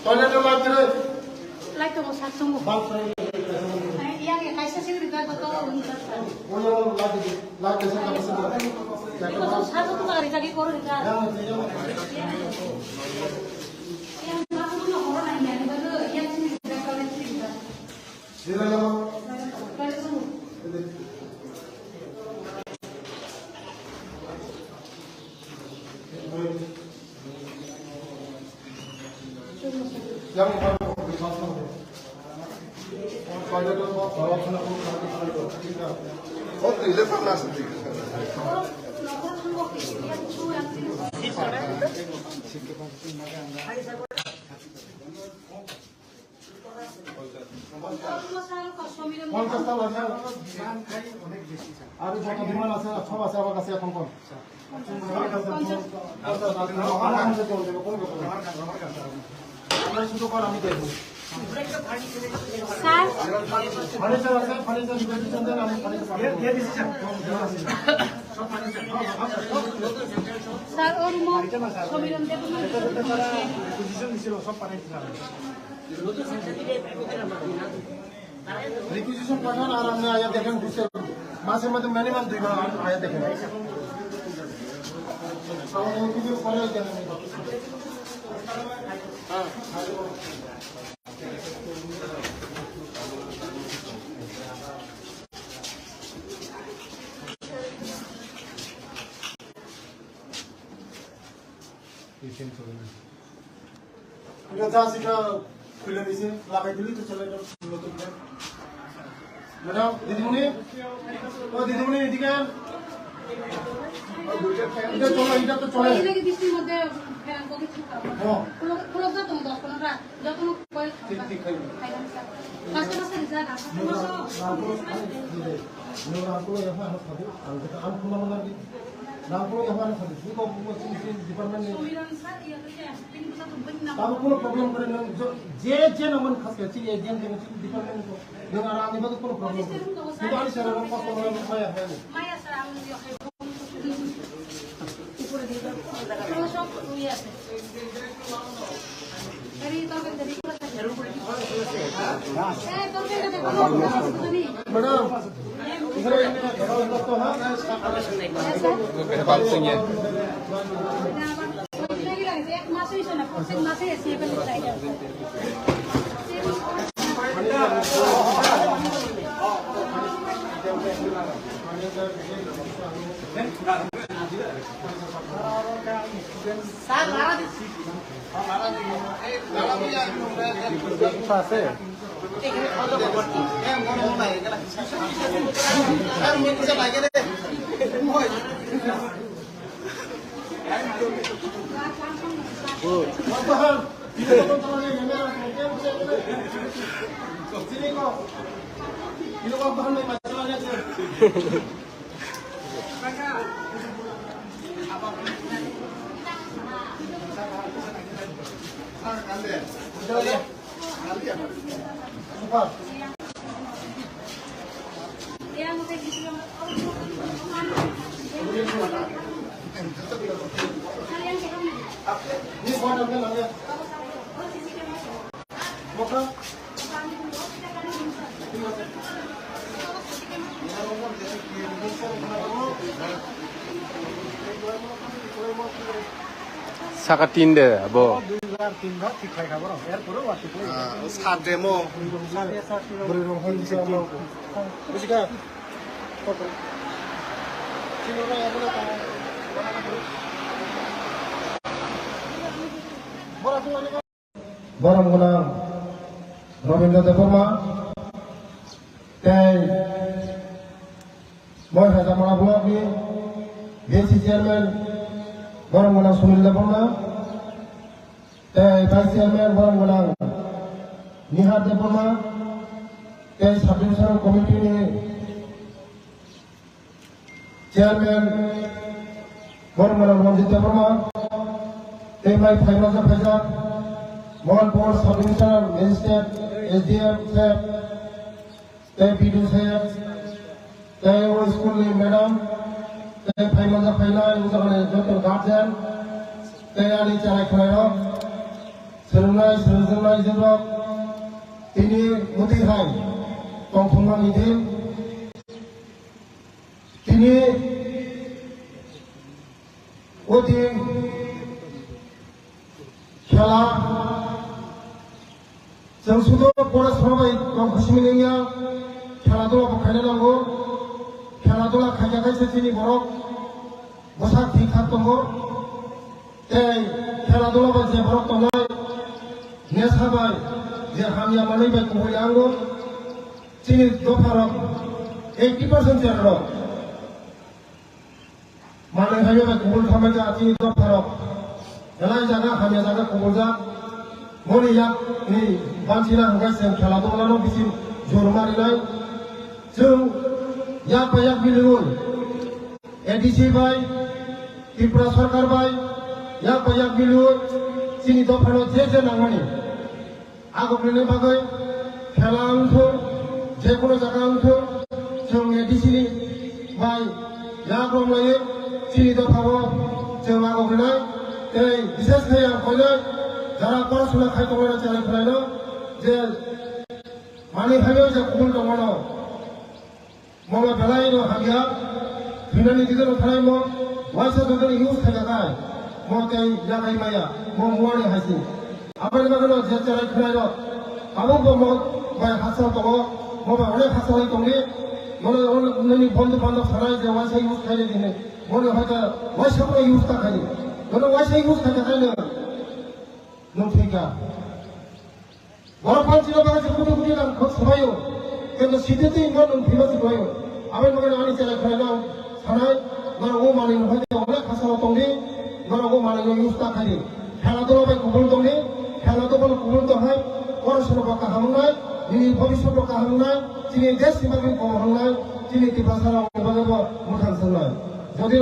S4: toilet में बात करें Like tuh satu tunggu.
S3: बात करें
S4: Yang ya kaisa sih udah betul.
S3: वो जो लाइट कैसे कर सकते
S4: Iko tuh satu tuh kali lagi koro di kan. Yang aku tuh nggak koro nanya, baru yang sini sudah kalian cerita. Kalian semua.
S3: yang toilet में बहुत खाना
S5: Oh, il est fantastique.
S3: পঞ্চাশটা আছে আর যত বিমান আছে সব আছে আমার কাছে এখন কোন শুধু কর আমি দেখবো
S4: Sar,
S3: ফার্নিচার আছে ফার্নিচার ডিসিশন দেন আমি ফার্নিচার দিয়ে decision
S4: sar ormo, sobiran dia pun
S3: decision দিছিল সব ফার্নিচার রিকুইজিশন পাঠান আর আপনি আয়া দেখেন বুঝতে মাসের মধ্যে মিনিমাম 2 বার আয়া দেখেন তাহলে কিছু পরে দেন হ্যাঁ এটা যা সেটা খুলে দিয়েছে লাগাই দিলি তো চলে এটা নতুন ম্যাডাম দিদিমণি ও দিদিমণি এদিকে এটা চলো এটা তো চলে
S4: ini lagi bisnis mode fairan kok gitu.
S3: হ্যাঁ
S4: Pulau tuh tuh 10 jatuh koi.
S3: ঠিক ঠিক খাই
S4: Pasti pasti di sana.
S3: Rampur দিদে নো রামপুর এখন খাবো আর এটা আম খোলা মানে
S4: Rampung yang mana saja? Ini kau buat sini departemen ni.
S5: Sumiran saat ia tu saya, ini kita tu benar.
S4: Tapi কোনো problem করে না যে নামন খাস করছি এই দিন থেকে ডিপার্টমেন্ট কো dengan orang ini bagus কোনো problem itu ali sara orang kos orang maya hay
S5: Maya serang dia kayak Ipur dia. Kalau shop iya sih. Dari itu kan dari kita baru boleh. Tuh kan ada kalau ni.
S4: madam इधर इधर तो हां
S5: एक मासै छ न प्रत्येक मासै यसै पनि चाहिन्छ
S4: Bahan, itu teman-teman yang mana? Sini kok. Ini kok bahan masalahnya sih. Cepat.
S5: yang kayak gitu yang
S4: Ini buat apa namanya? Moka.
S6: Sakatinde, abo.
S4: 2003 ঠিক খাই খাবার এর পরে ওয়াটি কই
S3: সাত ডেমো
S4: বড় রং হই দিছে আমরা বুঝিকা কত চিনো না এগুলো তো বড় মুনা রবীন্দ্র দেববর্মা তাই মই হাজামারা ব্লকনি বিএনসি চেয়ারম্যান বড় মুনা সুনীল দেববর্মা ভাইস চেয়ারম্যান বরং গোলাম নিহার দেববর্মা সাব ডিভিশনাল কমিটিनि চেয়ারম্যান বরং গোলাম রঞ্জিত দেববর্মা ভাই ফাইমাজা ফাইজান Mohanpur sub divisional magistrate SDM সাহেব পিডিও সাহেব ও স্কুলनि ম্যাডাম ফাইমাজা ফাইনাय যত গার্জেন आंनि जागायखांनायाव सोलोंनाय सोलोंजेननाय जेब्ला তিনি অতিহাই দंफांनि दिन তিনি অতি খেলা जों শুধু পড়াশোনাबाय दंखसिमिनिया खेला-दुला खायनो नांगौ खेला-दुला खायजाखायसो जोंनि बर' बसा थिखार दङ खेला-दुला बाय जे बर' दंनाय नेसाबाय जे हामिया मानै बाय कुबैलांगौ जोंनि दफाराव 80% जेराव मानै हामिया बाय कुबुल थामायगा जोंनि दफाराव एलाय जागा हामिया जागा कुबुलजा मरिया नै मानसिना हगासिनो खेला-दुलानाव बिसिम जर मारिनाय जों याक बाय याक बिलिगुन एडिसि बाय त्रिपुरा सरकार बाय याक बाय याक बिलिगुन जोंनि दफाराव जे नांगौनि आगोलनि बागै खेला ओंथों जेखुनु जागा ओंथों जों एडिसिनि बाय याक रंलायो जोंनि दफाराव जों आगोलनाय बिसेस खाया कयनाय যারা পড়াশোনা খাইতে পারে চালাই ফেলাইল যে মানে ভাবেও যে কুবুল দङ মঙ্গলা বেলায় হাবিয়া ফিনানি দিগের ফেলাই ম ওয়াইসা দগের ইউজ খাইগায় ম তাই জাগাই মায়া ম মুয়ানি হাসি আবার বাগের যে চালাই ফেলাইল আবো ম বাই হাসাও দङ ম বাই অনেক হাসাই দङনি মনে ননি বন্ধু বান্ধব সারাই যে ওয়াইসা ইউজ খাইলে দিনে মনে হয়তো ওয়াইসা ইউজ তা খাইনি মনে ওয়াইসা ইউজ খাইতে नोंथैगा बर'फानसिना बागासे गुदि गुदि नाम खो सबायो केन्द्र सिद्धि मा नोंथैबा सबायो आबै मगन आनि जाय खायनाव सानाय गरगो मानि नहय अनेक भाषा दंनि गरगो मानि युस्ता खायनि खेला दला बाय गुबुन दंनि खेला दला गुबुन दहाय पराशुना बाका हामनाय दिनै भबिष्यत बाका हामनाय दिनै देश सिमागि को हामनाय दिनै दिबासाराव बागबो मुखां संनाय যদি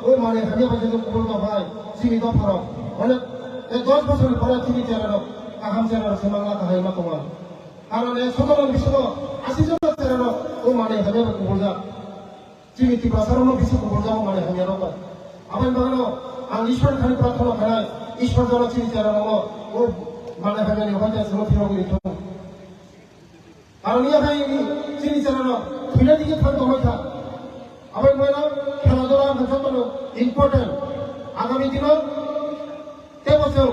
S4: ওই মানে হামিয়া ভাই যদি কবল দফায় চিনি দফারক অনেক 10 বছর পরে চিনি চেরারক কাহাম চেরারক সেমাংলা কাহাই মা তোমার কারণ এই সকল বিশ্ব 80 জন চেরারক ও মানে হামিয়া ভাই কবল যা চিনি টিপাসারও বিশ্ব কবল যাও মানে হামিয়া রক আবার বাগানো আং ঈশ্বর খালি প্রার্থনা খায় ঈশ্বর দ্বারা চিনি চেরারক ও মানে হামিয়া হয়তো সেও ফিরো গিয়ে কারণ ইয়া ভাই চিনি চেরারক ফিরে দিকে থাকতে হয় থা আবার মনে খেলাধুলা যত ইম্পর্টেন্ট আগামী দিনও এবছর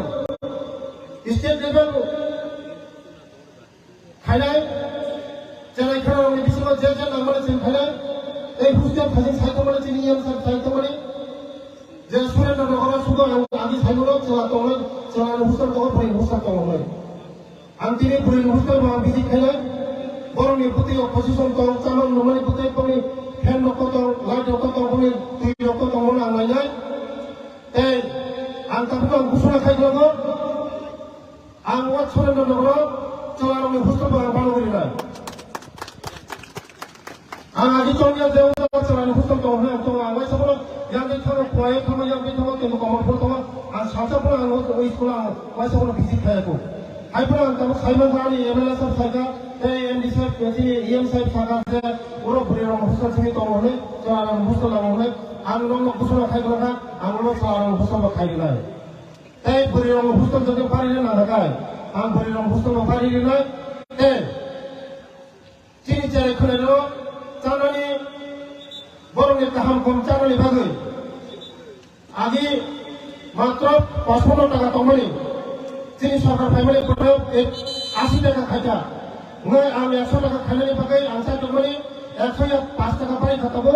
S4: স্টেট লেভেল খাইনায় চেনাই খেলার বিশ্বকাপ যে নাম্বারে চিনি খাইনায় এই হুস্টেল খাসি সাহিত্য মানে চিনি সাহিত্য মানে যে সুরেন্দ্র নগরের শুধু আদি সাইগুলো চেলা হুস্টেল তখন পড়ি হুস্টেল তখন হয় আমি তিনি পড়ি হুস্টেল বিজি খাইনায় বরংনি প্রতি পজিশন তখন চালন নমানি প্রতি কমি ফ্যান রক্ততর লাইট রক্ততর বলে তুই রক্ততর মনে আনাই নাই এই আং তারপর ঘোষণা খাইল আং ওয়াট সুরেন্দ্র নগর চলারনি হুস্টেল ভালো করি নাই আং আদি চলিয়া যে চলারনি হুস্টেল তখন হয় তো আং ওই সবল ইয়াঙ্গি থামো পয়ে থামো ইয়াঙ্গি থামো কিন্তু কমরফুল থামো আং সাতসাপল আং ওই স্কুল আং ওই সবল ভিজিট খাইকো আইপর আং তারপর সাইমন গানি এমএলএ সাহেব সাইকা এই এমডি সাহেব তিনি ইএম সাহেব সাকা যে ওরা বুড়িরম হুস্টেল চিনি তমনে চলারনি হুস্টেল আমনে আং রং ঘোষণা খাইল না আং চলারনি হুস্টেল খাইল নাই এই বুড়িরম হুস্টেল যদি পারি না থাকায় আং বুড়িরম হুস্টেল পারি না এই চিনি চাই খুলে নো চানানি বরংনি কাহাম কম চানানি ভাগে আগে মাত্র 55 টাকা তমনি চিনি সরকার ফ্যামিলি পড়ে 80 টাকা খাইতা নয় আমি 100 টাকা খাইলে পাকাই আনসার তমনি 105 টাকা পাই খাতাবো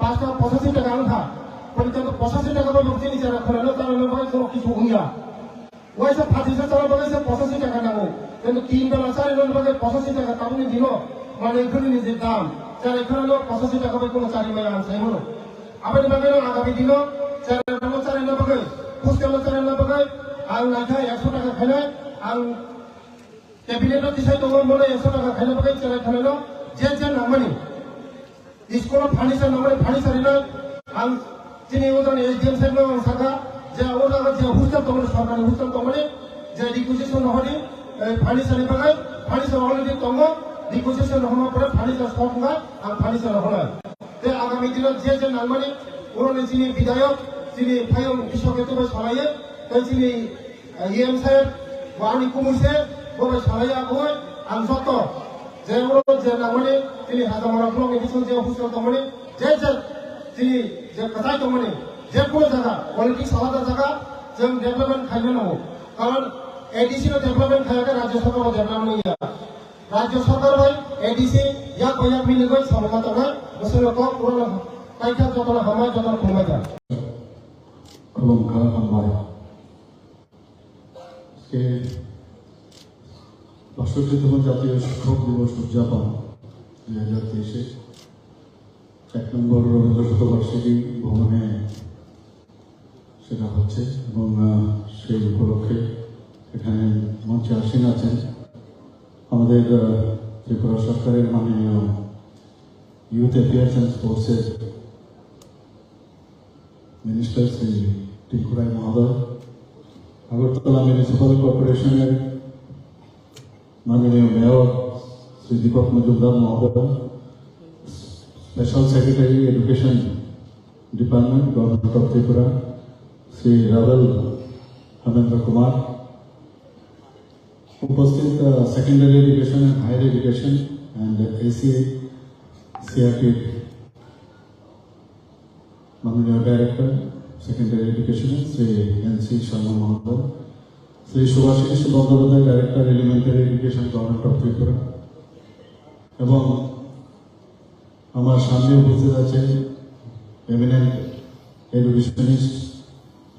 S4: 5 টাকা 85 টাকা আনখা পরিচালক 85 টাকা পাবো চিনি চারা খুলে নো তার ভাগে কোনো কিছু উনিয়া ওই সব 25 টাকা পাবে 85 টাকা নাও কিন্তু 3 বেলা 4 বেলা পাবে 85 টাকা তাবনি দিল মানে এখানে নিজের দাম যার এখানে 85 টাকা পাবে কোনো চারি মেলা আনসাই হলো আবার ভাবে আগামী দিনও চারি না পাবে হোস্টেল চারি না পাবে আং নাখায় 100 টাকা খাইলে আং ক্যাবিনেটের দিশায় তোমার মনে 100 টাকা খাইলে পাবে চারা খাইল যে নামানি স্কুল ফার্নিচার নামানি ফার্নিচার না আং তিনি ওজন এসডিএম সাহেব আং সাকা যে ওরা যে হোস্টেল তোমার সরকারি হোস্টেল তোমার যে রিকুইজিশন হলি ফার্নিচার পাবে ফার্নিচার অলরেডি তঙ্গ রিকুইজিশন হওয়ার পরে ফার্নিচার স্টক না আর ফার্নিচার হলো তে আগামী দিনে যে নামানি ওরা যিনি বিধায়ক যিনি ফাইম কৃষকের তবে সরাইয়ে তাই যিনি ইএম সাহেব ওয়ানি কমিছে বলে সরাইয়া হয় আং যত যে ওরা যে নামানি তিনি হাজার ব্লক এডিশন যে হোস্টেল তোমার যে তিনি যে কথাই তোমার যে কোনো জায়গা পলিটিক্স আলাদা জায়গা जों डेभलपमेंट खालामनो नांगौ कारण एडीसी डेभलपमेंट खालामनो राज्य सरकार डेभलपमेंट या राज्य सरकार भाई एडीसी या कोई मिले कोई सामना तो ना उसने को पूरा काइका जतन हमाय जतन खुलमा था
S1: खुलुमखा हामबाय के ৬২তম জাতীয় শিক্ষক দিবস উদযাপন ২০২৩ এক নম্বর রবীন্দ্র শতবার্ষিকী ভবনে সেটা হচ্ছে এবং সেই উপলক্ষে এখানে মঞ্চে আসীন আছেন আমাদের ত্রিপুরা সরকারের মাননীয় ইউথ অ্যাফেয়ার্স অ্যান্ড স্পোর্টসের মিনিস্টার শ্রী টিঙ্কু রায় মহোদয়, আগরতলা মিউনিসিপ্যাল কর্পোরেশনের মাননীয় মেয়র শ্রী দীপক মজুমদার মহোদয়, special secretary education department government of Tripura Shri Ravel Hemendra Kumar, উপস্থিত secondary education and higher education and ACCRT মাননীয় director secondary education Shri NC Sharma মহোদয়, Shri Subhasis Bandyopadhyay director elementary education government of Tripura, এবং আমার সামনে উপস্থিত আছেন eminent educationist,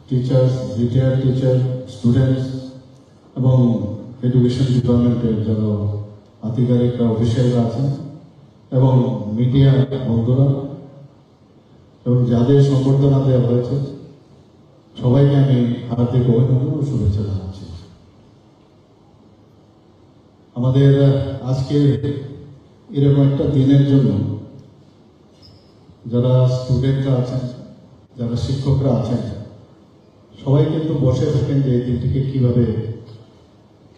S1: teachers, retired teacher, students এবং এডুকেশন ডিপার্টমেন্টের যারা আধিকারিকরা অফিসিয়ালরা আছেন এবং মিডিয়া বন্ধুরা এবং যাদের সম্বর্ধনা দেওয়া হয়েছে সবাইকে আমি হার্দিক অভিনন্দন ও শুভেচ্ছা জানাচ্ছি। আমাদের আজকে এরকম একটা দিনের জন্য যারা স্টুডেন্টরা আছেন, যারা শিক্ষকরা আছেন, সবাই কিন্তু বসে থাকেন যে এই দিনটিকে কিভাবে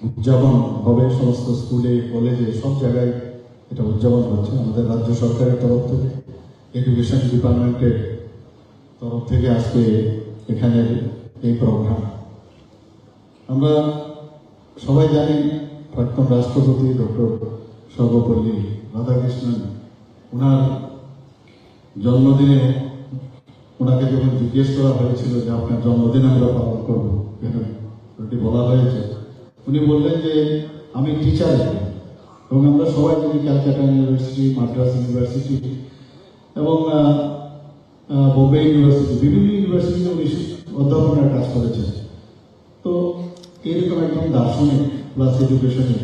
S1: উদযাপন হবে। সমস্ত স্কুলে, কলেজে, সব জায়গায় এটা উদযাপন হচ্ছে। আমাদের রাজ্য সরকারের তরফ থেকে, এডুকেশন ডিপার্টমেন্টের তরফ থেকে আজকে এখানে এই প্রোগ্রাম। আমরা সবাই জানি প্রাক্তন রাষ্ট্রপতি ডক্টর সর্বপল্লী রাধাকৃষ্ণন, ওনার জন্মদিনে ওনাকে যখন জিজ্ঞেস করা হয়েছিল যে আপনার জন্মদিন আমরা পালন করবো কেন, ওটি বলা হয়েছে, উনি বললেন যে আমি টিচার। এবং আমরা সবাই জানি ক্যালকাটা ইউনিভার্সিটি, মাদ্রাস ইউনিভার্সিটি এবং বোম্বে ইউনিভার্সিটি, বিভিন্ন ইউনিভার্সিটিতে উনি অধ্যাপনার কাজ করেছেন। তো এরকম একদম দার্শনিক প্লাস এডুকেশনের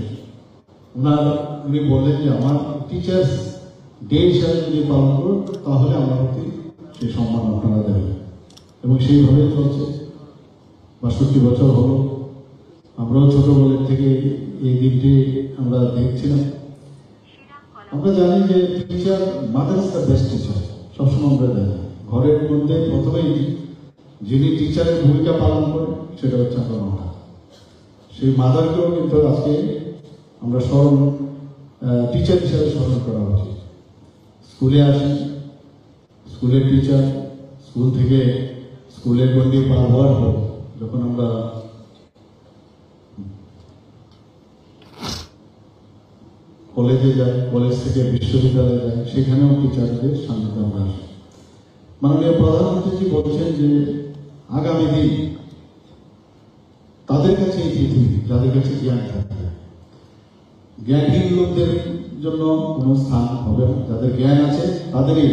S1: উনি বললেন যে আমার টিচার্স ডে হিসাবে যদি পালন করুন তাহলে আমার প্রতি সেই সম্মান আপনারা দেবেন। এবং সেইভাবেই চলছে। ৬২ বছর হলো, আমরাও ছোটবেলার থেকে এই দিনটি আমরা দেখছিলাম। আমরা জানি যে teacher, mother is the best teacher, সবসময় আমরা জানি। ঘরের মধ্যে প্রথমেই যিনি টিচারের ভূমিকা পালন করেন সেটা হচ্ছে আমরা মাতা। সেই মাদারকেও কিন্তু আজকে আমরা স্মরণ, টিচার হিসাবে স্মরণ করা উচিত। স্কুলে আসেন, স্কুলের টিচার, স্কুল থেকে স্কুলের গণ্ডি পার হওয়ার পর যখন আমরা কলেজে যাই, কলেজ থেকে বিশ্ববিদ্যালয়ে যাই, সেখানেও টিচারদের সান্নিধ্য আমরা আসি। মাননীয় প্রধানমন্ত্রীজি বলছেন যে আগামী দিন তাদের কাছে এই পৃথিবী, যাদের কাছে জ্ঞান থাকবে। জ্ঞানহীন লোকদের জন্য কোনো স্থান হবে না। যাদের জ্ঞান আছে তাদেরই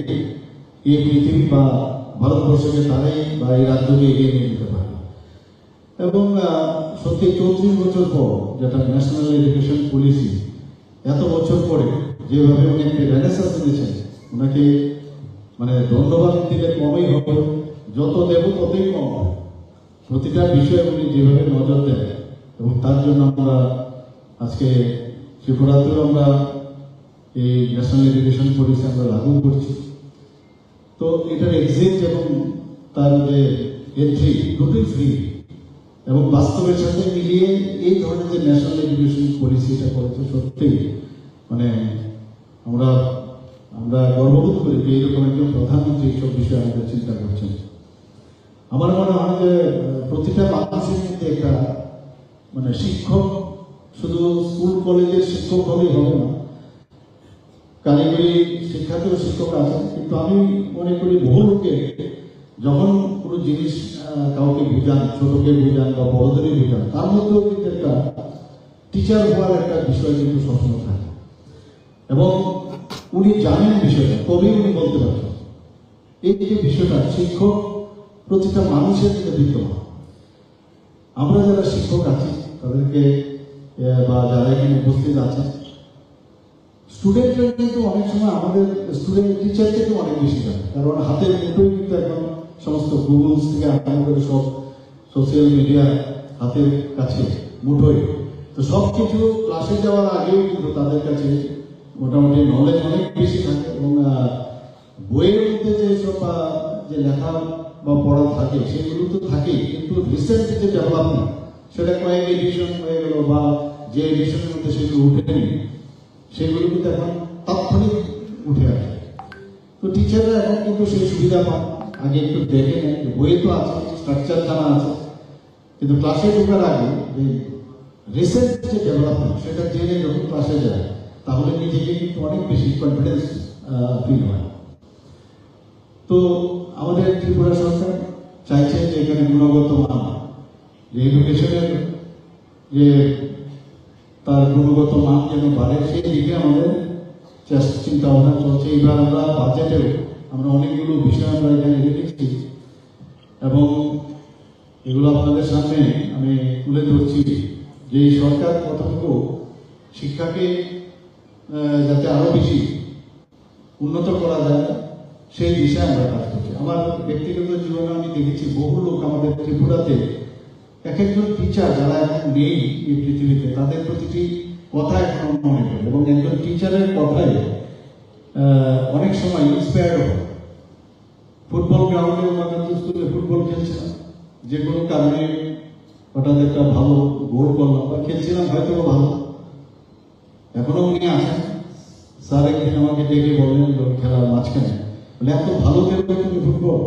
S1: এই পৃথিবী বা ভারতবর্ষকে তারাই বা এই রাজ্যকে এগিয়ে নিয়ে যেতে পারে। এবং সত্যি ৩৪ বছর পর যেটা ন্যাশনাল এডুকেশন পলিসি, এত বছর পরে যেভাবে উনি একটি রেনেসান্স এনেছেন, ওনাকে মানে ধন্যবাদ দিলে কমই হবে, যত দেব ততই কম হবে। প্রতিটা বিষয়ে উনি যেভাবে নজর দেন, এবং তার জন্য আমরা আজকে ত্রিপুরাতেও আমরা এই ন্যাশনাল এডুকেশন পলিসি আমরা লাগু করছি। তো এটার এক্সিট এবং তার যে এন্ট্রি দুটোই ফ্রি, এবং বাস্তবের সাথে মিলিয়ে এই ধরনের যে ন্যাশনাল এডুকেশন পলিসি এটা করেছে, সত্যি মানে আমরা গর্ববোধ করি যে এইরকম একজন প্রধানমন্ত্রী এইসব বিষয়ে আমাদের চিন্তা করছেন। আমার মনে হয় যে প্রতিটা মানুষের মধ্যে একটা মানে শিক্ষক শুধু স্কুল কলেজের শিক্ষক হলেই হবে না, কারিগরি শিক্ষাতেও শিক্ষক আছেন। কিন্তু আমি মনে করি বহু লোকে যখন কোনো জিনিস কাউকে বোঝান, ছোটকে বোঝান বা বড়দেরই বোঝান, তার মধ্যেও কিন্তু একটা টিচার হওয়ার একটা বিষয় কিন্তু সবসময় থাকে। এবং উনি জানেন বিষয়টা, তবেই উনি বলতে পারছেন। এই যে বিষয়টা শিক্ষক প্রতিটা মানুষের মধ্যে বিদ্যমান। আমরা যারা শিক্ষক আছি তাদেরকে বা যারা এখানে উপস্থিত আছেন, স্টুডেন্টরা কিন্তু অনেক সময় আমাদের স্টুডেন্ট টিচার থেকে অনেক বেশি জানে। কারণ হাতের মুঠোই কিন্তু এখন সমস্ত গুগলস থেকে আরম্ভ করে সব সোশ্যাল মিডিয়া হাতের কাছে মুঠোই। তো সব কিছু ক্লাসে যাওয়ার আগেও কিন্তু তাদের কাছে মোটামুটি নলেজ অনেক বেশি থাকে। এবং বইয়ের মধ্যে যেসব যে লেখা বা পড়া থাকে সেগুলো তো থাকেই, কিন্তু রিসেন্ট যে ডেভেলপমেন্ট সেটা কয়েক এডিশন হয়ে গেল বা যে এডিশনের মধ্যে সেগুলো উঠেনি, সেগুলো কিন্তু এখন তাৎক্ষণিক উঠে আসে। তো টিচাররা এখন কিন্তু সেই সুবিধা পান। আগে একটু দেখে নেন, বইয়ে তো আছে, স্ট্রাকচার জানা আছে, কিন্তু ক্লাসে ঢোকার আগে যে রিসেন্ট যে ডেভেলপমেন্ট সেটা জেনে যখন ক্লাসে যায়, তাহলে নিজেকে কিন্তু অনেক বেশি কনফিডেন্স ফিল হয়। তো আমাদের ত্রিপুরা সরকার চাইছে যে এখানে গুণগত মান, যে এডুকেশনের যে তার গুণগত মান যেন বাড়ে, সেই দিকে আমাদের চিন্তা ভাবনা চলছে। এইবার আমরা বাজেটেও আমরা অনেকগুলো বিষয় আমরা এখানে রেখেছি, এবং এগুলো আপনাদের সামনে আমি তুলে ধরছি যে এই সরকার কতটুকু শিক্ষাকে যাতে আরো বেশি উন্নত করা যায় সেই দিশায় আমরা কাজ করছি। আমার ব্যক্তিগত জীবনে আমি দেখেছি বহু লোক আমাদের ত্রিপুরাতে এক একজন টিচার যারা এখন নেই এই পৃথিবীতে, তাদের প্রতিটি কথা এখন মনে করে, এবং একজন টিচারের কথায় অনেক সময় ইন্সপায়ার্ড হয়। ফুটবল গ্রাউন্ডে ওনাদের স্কুলে ফুটবল খেলছিলাম, যে কোনো কারণে হঠাৎ একটা ভালো গোল করলাম বা খেলছিলাম হয়তো ভালো, এখনো উনি আছেন। স্যার একদিন আমাকে ডেকে বললেন খেলার মাঝখানে, বলে এত ভালো খেলবে তুমি ফুটবল,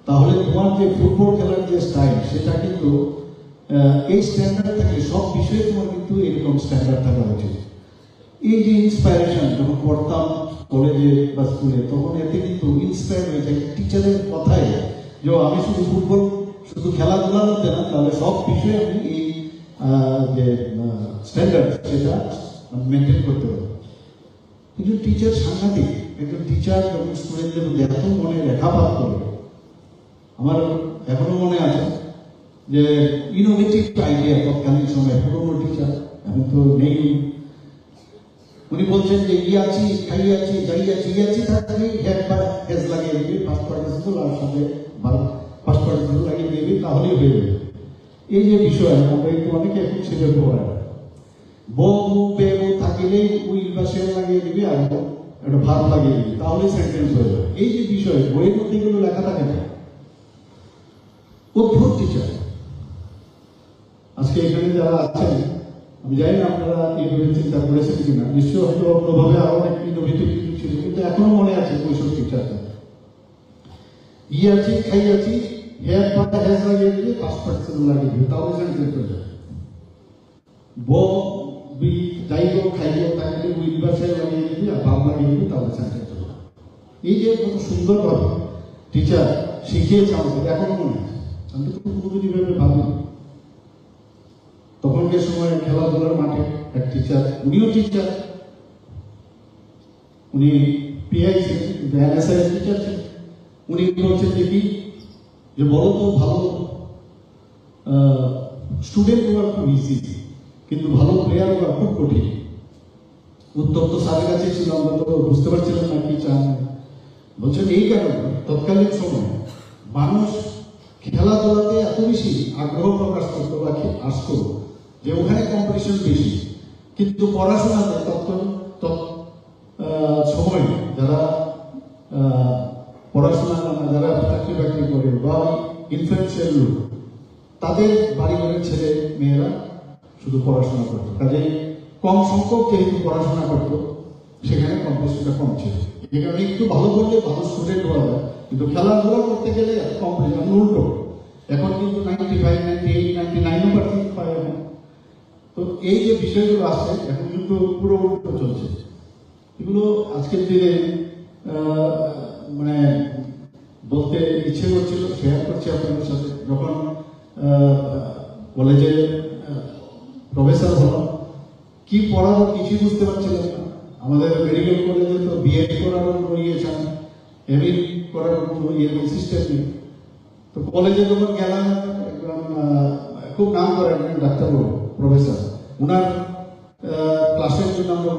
S1: তাহলে তোমার যে ফুটবল খেলার যে স্টাইল সেটা কিন্তু এই স্ট্যান্ডার্ড থাকলে সব বিষয়ে তোমার কিন্তু এরকম স্ট্যান্ডার্ড থাকা উচিত। এই যে ইন্সপায়ারেশন যখন পড়তাম কলেজে বা স্কুলে, তখন এতে কিন্তু ইন্সপায়ার হয়েছে টিচারের কথায় যে আমি শুধু ফুটবল শুধু খেলাধুলার মধ্যে না, তাহলে সব বিষয়ে আমি এই যে স্ট্যান্ডার্ড সেটা মেনটেন করতে পারি। একজন টিচার সাংঘাতিক, একজন টিচার যখন স্টুডেন্টদের মধ্যে এত মনে রেখাপাত করে, আমার এখনো মনে আছে যে ইনোভেটিভ আইডিয়া তৎকালীন সময় পুরোনো টিচার, এখন তো নেই, উনি বলছেন যে ইয়াছি খাইয়াছি যাইয়াছি ইয়াছি থাকলে একবার এস লাগিয়ে দিবি, ফার্স্ট পার্টিসিপল আর সাথে ফার্স্ট পার্টিসিপল লাগিয়ে দিবি, তাহলেই হয়ে যাবে। এই যে বিষয় আমরা একটু অনেকে এখন সেভাবে পড়ায়, বউ বেউ থাকিলেই উইল বা সেল লাগিয়ে দিবি আর একটা ভাব লাগিয়ে দিবি, তাহলে সেন্টেন্স হয়ে যাবে। এই যে বিষয় বইয়ের মধ্যে এগুলো লেখা থাকে না, অদ্ভুত টিচার। আজকে এখানে যারা আছেন, আমি জানি না আপনারা এইভাবে চিন্তা করেছেন কিনা, নিশ্চয় হয়তো অন্যভাবে আরো অনেক ইনোভেটিভ কিছু ছিল, কিন্তু এখনো মনে আছে ওইসব টিচারটা। ইয়াছি খাইয়াছি হেয়ার পাতা হেয়ার লাগিয়ে দিলে ফার্স্ট পার্টিসিপল লাগিয়ে দিবে, তাহলে সেন্টেন্স হয়ে যাবে। বউ বি যাইব খাইব তাকে উইল বা সেল লাগিয়ে দিবি আর ভাব লাগিয়ে দিবি, তাহলে সেন্টেন্স হয়ে যাবে। এই যে কত সুন্দরভাবে টিচার শিখিয়েছে আমাদের, এখনো মনে আছে। আমি তো পুরোপুরিভাবে ভাবি তখনকার সময় খেলাধুলার মাঠে এক টিচার, উনিও টিচার, উনি পিআই ছিলেন, এনএসআই টিচার ছিলেন। উনি বলছেন দেখি যে বলো তো ভালো স্টুডেন্ট হওয়া খুব ইজি, কিন্তু ভালো প্লেয়ার হওয়া খুব কঠিন। উত্তর তো স্যারের কাছে ছিল, আমরা তো বুঝতে পারছিলাম না কি চান। বলছেন এই কারণে তৎকালীন সময় মানুষ খেলাধুলাতে এত বেশি আগ্রহ প্রকাশ করতো বা আসতো যে ওখানে কম্পিটিশন বেশি, কিন্তু পড়াশোনাতে সময় যারা পড়াশোনা যারা চাকরি বাকরি করে বা ইনফ্লুয়েন্সিয়াল লোক, তাদের বাড়ি ঘরের ছেলে মেয়েরা শুধু পড়াশোনা করতো, কাজে কম সংখ্যক যেহেতু পড়াশোনা করতো সেখানে কম্পিটিশনটা কম ছিল। এই কারণে একটু ভালো করলে ভালো স্টুডেন্ট হওয়া যায়, কিন্তু খেলাধুলা করতে গেলে কম্পিটিশন উল্টো। এখন কিন্তু 95, 98, 99% পায় এখন। তো এই যে বিষয়গুলো আছে এখন কিন্তু পুরো উল্টো চলছে। এগুলো আজকের দিনে মানে বলতে ইচ্ছে করছিল, শেয়ার করছি আপনাদের সাথে। যখন কলেজে প্রফেসর হলাম, কি পড়াবো কিছুই বুঝতে পারছিলাম না। আমাদের মেডিকেল কলেজে তো বিএড করারও করিয়েছেন, এমএ করার কোনো এরকম সিস্টেম নেই। তো কলেজে যখন গেলাম, খুব নাম করেন ডাক্তার প্রফেসর, ওনার ক্লাসের জন্য আমরা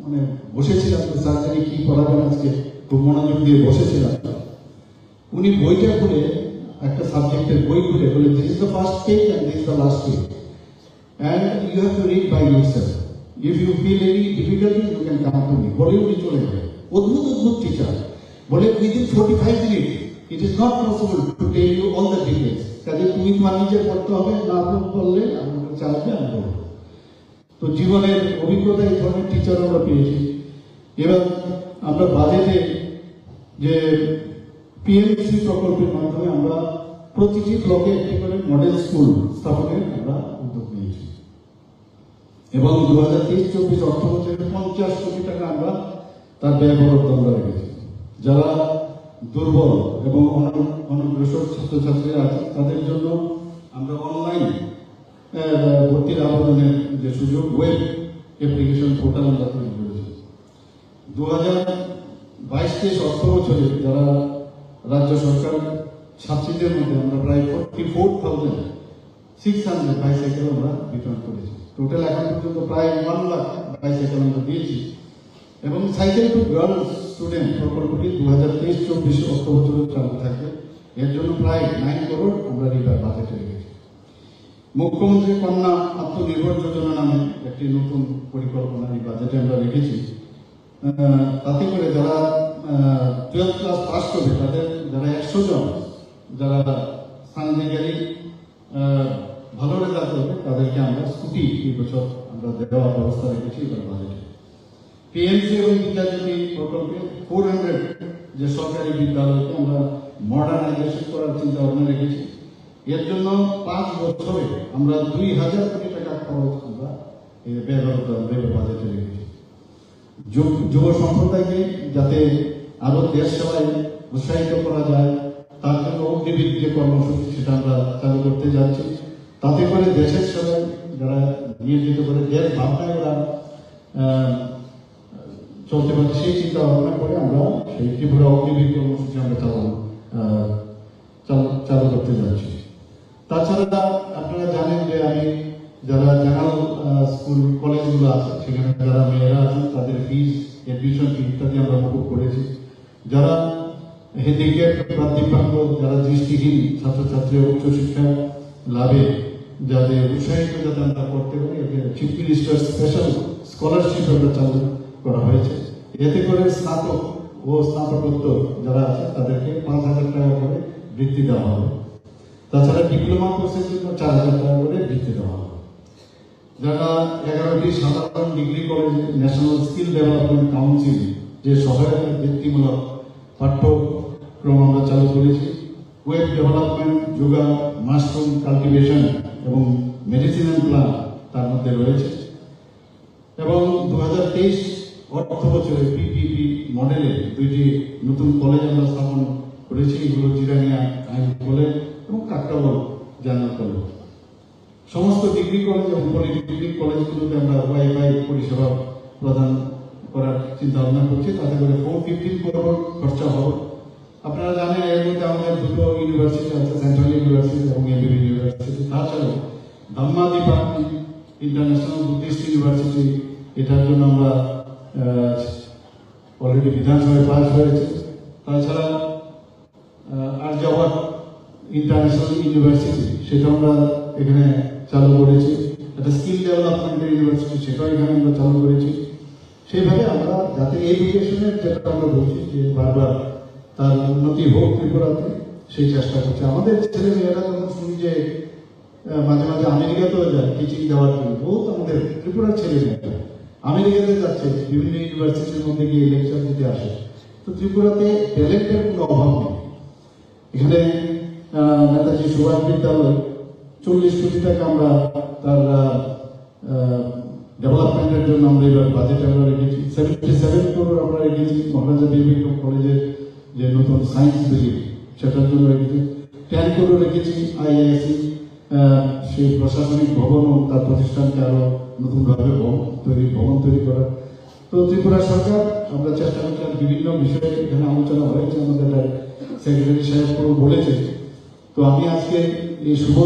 S1: মানে বসেছিলাম, স্যার কি পড়াবেন আজকে, খুব মনোযোগ দিয়ে বসেছিলাম। উনি বইটা খুলে, একটা সাবজেক্টের বই খুলে বলে, this is the first page and this is the last page and you have to read by yourself, if you feel any difficulty you can come to me. বলে উনি চলে যায়। অদ্ভুত অদ্ভুত টিচার, বলে within 45 minute it is not possible to tell you all the details. কাজে তুমি তোমার নিজে পড়তে হবে, না বললে আমাকে চালাবে, আমি বলবো। তো জীবনের অভিজ্ঞতা এই ধরনের টিচার আমরা পেয়েছি। এবার আমরা বাজেটে যে পিএমসি প্রকল্পের মাধ্যমে আমরা প্রতিটি ব্লকে একটি করে মডেল স্কুল স্থাপনের আমরা উদ্যোগ নিয়েছি এবং 2023-24 অর্থ বছরে 50 কোটি টাকা আমরা তার ব্যয় বরাদ্দ আমরা রেখেছি। যারা দুর্বল এবং অনগ্রসর ছাত্রছাত্রীরা আছে তাদের জন্য আমরা অনলাইন ভর্তির আবেদনের যে সুযোগ, ওয়েব অ্যাপ্লিকেশন পোর্টাল আমরা তৈরি করেছি। 2022-23 অর্থ বছরে যারা রাজ্য সরকার ছাত্রীদের মধ্যে আমরা প্রায় 44,600 বাইসাইকেল আমরা বিতরণ করেছি। টোটাল এখন পর্যন্ত প্রায় 1 লাখ বাইসাইকেল আমরা দিয়েছি এবং সাইকেল টু গার্লস স্টুডেন্ট প্রকল্পটি 2023-24 অর্থ বছরে চালু থাকবে। এর জন্য প্রায় 9 করোড় আমরা রিভার বাজেটে রেখেছি। মুখ্যমন্ত্রী কন্যা আত্মনির্ভর যোজনা নামে একটি নতুন পরিকল্পনা এই বাজেটে আমরা রেখেছি। তাতে করে যারা 12th ক্লাস পাস করবে তাদের যারা 100 জন যারা সাইন্টিফিক্যালি ভালো রেজাল্ট করবে তাদেরকে আমরা স্কুটি এই বছর আমরা দেওয়ার ব্যবস্থা রেখেছি এবার বাজেটে। পিএমসি এবং বিদ্যাজ্যোতি প্রকল্পে 400 যে সরকারি বিদ্যালয়কে আমরা মডার্নাইজেশন করার চিন্তা ভাবনা রেখেছি। এর জন্য 5 বছরে আমরা 2000 কোটি টাকা খরচ আমরা ব্যয় বাজেটে রেখেছি। যুব সম্প্রদায়কে যাতে আরো দেশ সেবায় উৎসাহিত করা যায় তার জন্য অগ্নিবীর যে কর্মসূচি সেটা আমরা চালু করতে যাচ্ছি। তাতে করে দেশের সেবায় যারা নিয়োজিত করে দেশ ভাবনায় ওরা চলতে পারে সেই চিন্তা ভাবনা করে আমরা সেই ত্রিপুরা অগ্নিবীর কর্মসূচি আমরা চালু করতে যাচ্ছি। তাছাড়া আপনারা জানেন যে আমি যারা জেনারেল স্কুল কলেজগুলো আছে সেখানে যারা মেয়েরা আছেন তাদের ফিস এডমিশন ফি ইত্যাদি আমরা মুকুব করেছি। যারা হ্যান্ডিক্যাপ বা দিব্যাঙ্গ যারা দৃষ্টিহীন ছাত্রছাত্রী উচ্চশিক্ষা লাভে যাদের উৎসাহিত যাতে আমরা করতে পারি এতে চিফ মিনিস্টার স্পেশাল স্কলারশিপ আমরা চালু করা হয়েছে। এতে করে স্নাতক ও স্নাতকোত্তর যারা আছে তাদেরকে 5,000 টাকা করে বৃত্তি দেওয়া হবে। তাছাড়া ডিপ্লোমা কোর্সের জন্য 4,000 টাকা করে বৃত্তি দেওয়া হবে। যারা 11টি সাধারণ degree college national skill development council যে সহায়তা বৃত্তিমূলক পাঠ্যক্রম আমরা চালু করেছি। Web development, yoga, mushroom cultivation এবং মেডিসিনাল প্লান্ট তার মধ্যে রয়েছে। এবং 2023 অর্থ বছরে পিপিপি মডেলে 2টি নতুন কলেজ আমরা স্থাপন করেছি। এগুলো জিরানিয়া আইন কলেজ এবং কাকরাবল জেনারেল কলেজ। সমস্ত ডিগ্রি কলেজ এবং পলিটেকনিক কলেজগুলোতে আমরা ওয়াইফাই পরিষেবা প্রদান করার চিন্তা ভাবনা করছি। তাতে করে 415 করোড় খরচা হবে। আপনারা জানেন এর মধ্যে আমাদের 2টো ইউনিভার্সিটি আছে, সেন্ট্রাল ইউনিভার্সিটি এবং এবিবি ইউনিভার্সিটি। তাছাড়াও ধাম্মাদিপা ইন্টারন্যাশনাল বুদ্ধিস্ট ইউনিভার্সিটি এটার জন্য আমরা অলরেডি বিধানসভায় পাস হয়েছে। তাছাড়া আর্যাবট ইন্টারন্যাশনাল ইউনিভার্সিটি সেটা আমরা এখানে চালু করেছি। একটা স্কিল ডেভেলপমেন্টের ইউনিভার্সিটি সেটাও এখানে আমরা চালু করেছি। সেইভাবে আমরা যাতে এডুকেশনের যেটা আমরা বলছি যে বারবার তার উন্নতি হোক ত্রিপুরাতে সেই চেষ্টা করছি। আমাদের ছেলে মেয়েরা যখন শুনি যে মাঝে মাঝে আমেরিকাতেও যায় টিচিং দেওয়ার জন্য, বহুত আমাদের ত্রিপুরার ছেলে মেয়েরা আমেরিকাতে যাচ্ছে বিভিন্ন ইউনিভার্সিটির মধ্যে গিয়ে লেকচার দিতে আসে। তো ত্রিপুরাতে ট্যালেন্টের কোনো অভাব নেই। এখানে নেতাজি সুভাষ বিদ্যালয় 40 কোটি টাকা আমরা তার ডেভেলপমেন্টের জন্য আমরা এবার বাজেটে আমরা রেখেছি। 77 করোড় আমরা রেখেছি। মহারাজা বীরবিক্রম কলেজের যে নতুন সায়েন্স বিল্ডিং সেটার জন্য রেখেছি। 10 করোড় রেখেছি আইআইএসি সেই প্রশাসনিক ভবন ও তার প্রতিষ্ঠানকে আরো নতুনভাবে ভবন তৈরি করা। তো ত্রিপুরা সরকার আমরা চেষ্টা করছি বিভিন্ন বিষয়ে এখানে আলোচনা হয়েছে, আমাদের সেক্রেটারি সাহেব বলেছে। তো আমি আজকে এই শুভ